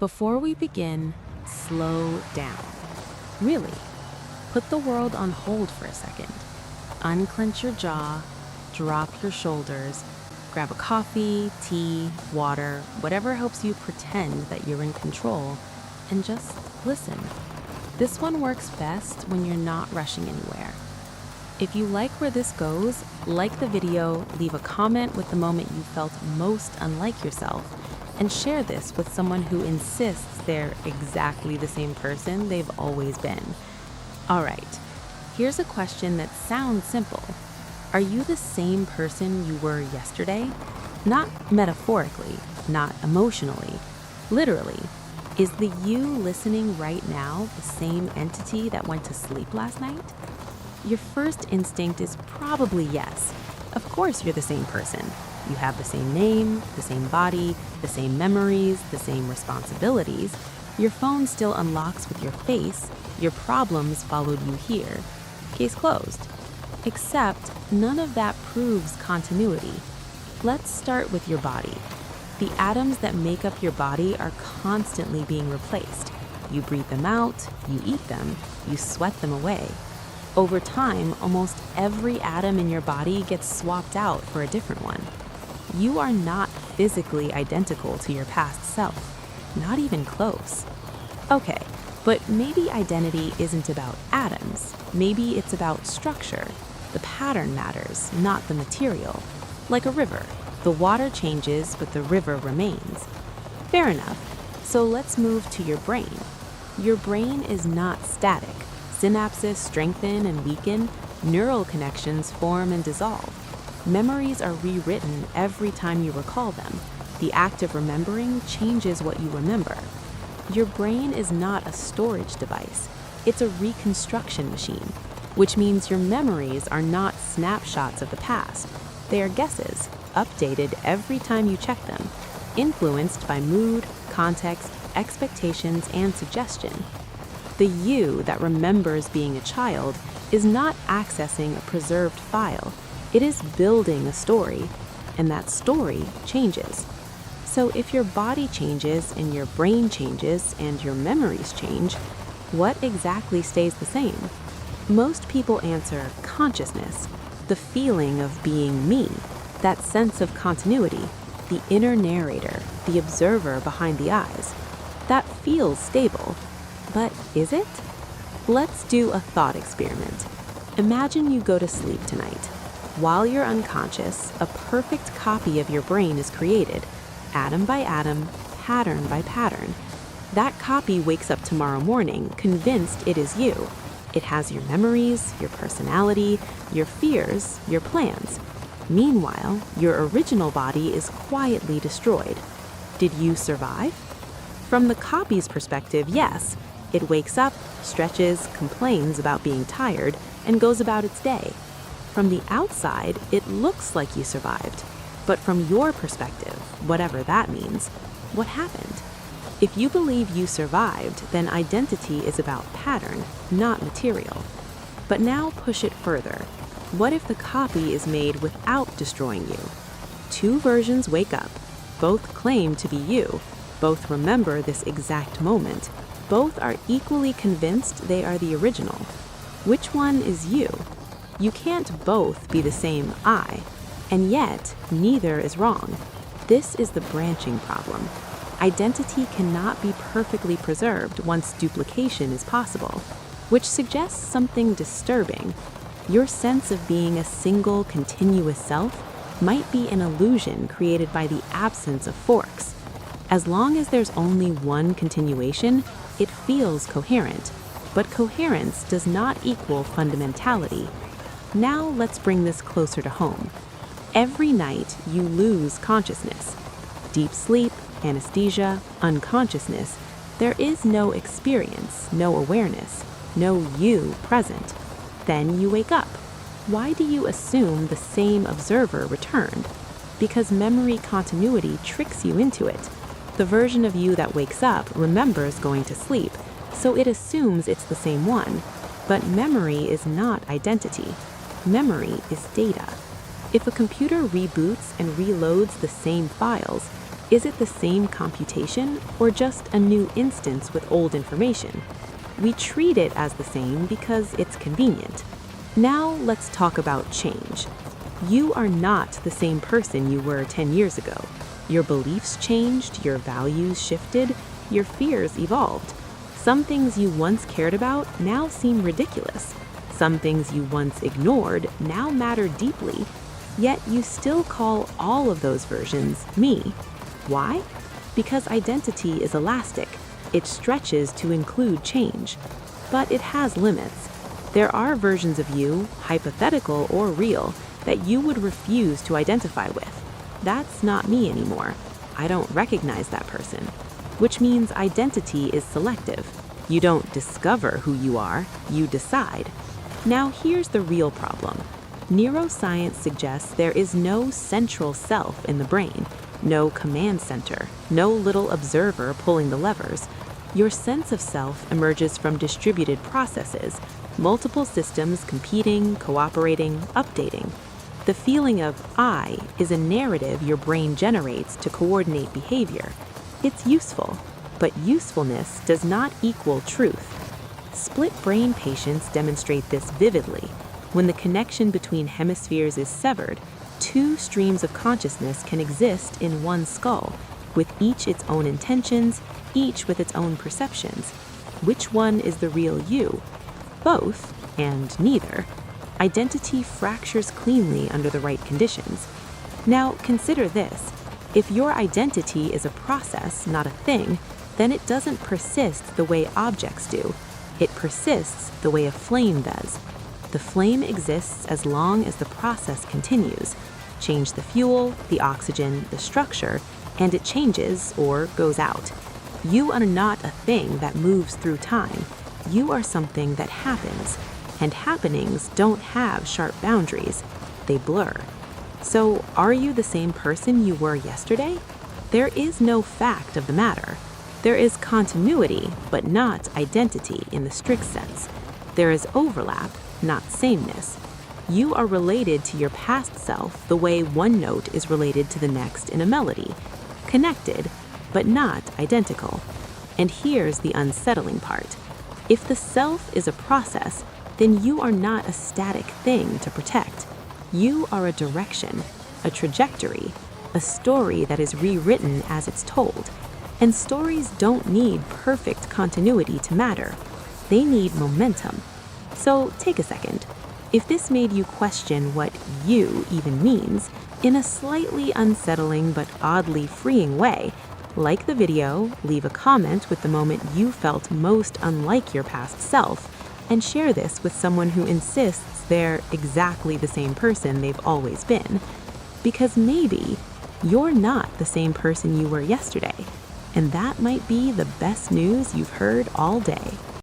Before we begin, slow down. Really, put the world on hold for a second. Unclench your jaw, drop your shoulders, grab a coffee, tea, water, whatever helps you pretend that you're in control, and just listen. This one works best when you're not rushing anywhere. If you like where this goes, like the video, leave a comment with the moment you felt most unlike yourself, and share this with someone who insists they're exactly the same person they've always been. All right, here's a question that sounds simple. Are you the same person you were yesterday? Not metaphorically, not emotionally, literally. Is the you listening right now the same entity that went to sleep last night? Your first instinct is probably yes. Of course you're the same person. You have the same name, the same body, the same memories, the same responsibilities. Your phone still unlocks with your face. Your problems followed you here. Case closed. Except none of that proves continuity. Let's start with your body. The atoms that make up your body are constantly being replaced. You breathe them out, you eat them, you sweat them away. Over time, almost every atom in your body gets swapped out for a different one. You are not physically identical to your past self, not even close. Okay, but maybe identity isn't about atoms. Maybe it's about structure. The pattern matters, not the material. Like a river, the water changes, but the river remains. Fair enough. So let's move to your brain. Your brain is not static. Synapses strengthen and weaken, neural connections form and dissolve. Memories are rewritten every time you recall them. The act of remembering changes what you remember. Your brain is not a storage device. It's a reconstruction machine, which means your memories are not snapshots of the past. They are guesses, updated every time you check them, influenced by mood, context, expectations, and suggestion. The you that remembers being a child is not accessing a preserved file. It is building a story, and that story changes. So if your body changes and your brain changes and your memories change, what exactly stays the same? Most people answer consciousness, the feeling of being me, that sense of continuity, the inner narrator, the observer behind the eyes. That feels stable. But is it? Let's do a thought experiment. Imagine you go to sleep tonight. While you're unconscious, a perfect copy of your brain is created, atom by atom, pattern by pattern. That copy wakes up tomorrow morning, convinced it is you. It has your memories, your personality, your fears, your plans. Meanwhile, your original body is quietly destroyed. Did you survive? From the copy's perspective, yes. It wakes up, stretches, complains about being tired, and goes about its day. From the outside, it looks like you survived. But from your perspective, whatever that means, what happened? If you believe you survived, then identity is about pattern, not material. But now push it further. What if the copy is made without destroying you? Two versions wake up. Both claim to be you. Both remember this exact moment. Both are equally convinced they are the original. Which one is you? You can't both be the same I, and yet neither is wrong. This is the branching problem. Identity cannot be perfectly preserved once duplication is possible, which suggests something disturbing. Your sense of being a single, continuous self might be an illusion created by the absence of forks. As long as there's only one continuation, it feels coherent, but coherence does not equal fundamentality. Now let's bring this closer to home. Every night you lose consciousness. Deep sleep, anesthesia, unconsciousness. There is no experience, no awareness, no you present. Then you wake up. Why do you assume the same observer returned? Because memory continuity tricks you into it. The version of you that wakes up remembers going to sleep, so it assumes it's the same one. But memory is not identity. Memory is data. If a computer reboots and reloads the same files, Is it the same computation or just a new instance with old information? We treat it as the same because it's convenient. Now let's talk about change. You are not the same person you were 10 years ago. Your beliefs changed, your values shifted, your fears evolved. Some things you once cared about now seem ridiculous. Some things you once ignored now matter deeply. Yet you still call all of those versions me. Why? Because identity is elastic. It stretches to include change. But it has limits. There are versions of you, hypothetical or real, that you would refuse to identify with. That's not me anymore. I don't recognize that person. Which means identity is selective. You don't discover who you are, you decide. Now here's the real problem. Neuroscience suggests there is no central self in the brain, no command center, no little observer pulling the levers. Your sense of self emerges from distributed processes, multiple systems competing, cooperating, updating. The feeling of I is a narrative your brain generates to coordinate behavior. It's useful, but usefulness does not equal truth. Split brain patients demonstrate this vividly. When the connection between hemispheres is severed, two streams of consciousness can exist in one skull, with each its own intentions, each with its own perceptions. Which one is the real you? Both, and neither. Identity fractures cleanly under the right conditions. Now, consider this. If your identity is a process, not a thing, then it doesn't persist the way objects do. It persists the way a flame does. The flame exists as long as the process continues. Change the fuel, the oxygen, the structure, and it changes or goes out. You are not a thing that moves through time. You are something that happens. And happenings don't have sharp boundaries. They blur. So, are you the same person you were yesterday? There is no fact of the matter. There is continuity, but not identity in the strict sense. There is overlap, not sameness. You are related to your past self the way one note is related to the next in a melody. Connected, but not identical. And here's the unsettling part. If the self is a process, then you are not a static thing to protect. You are a direction, a trajectory, a story that is rewritten as it's told. And stories don't need perfect continuity to matter. They need momentum. So take a second. If this made you question what you even means, in a slightly unsettling but oddly freeing way, like the video, leave a comment with the moment you felt most unlike your past self, and share this with someone who insists they're exactly the same person they've always been. Because maybe you're not the same person you were yesterday, and that might be the best news you've heard all day.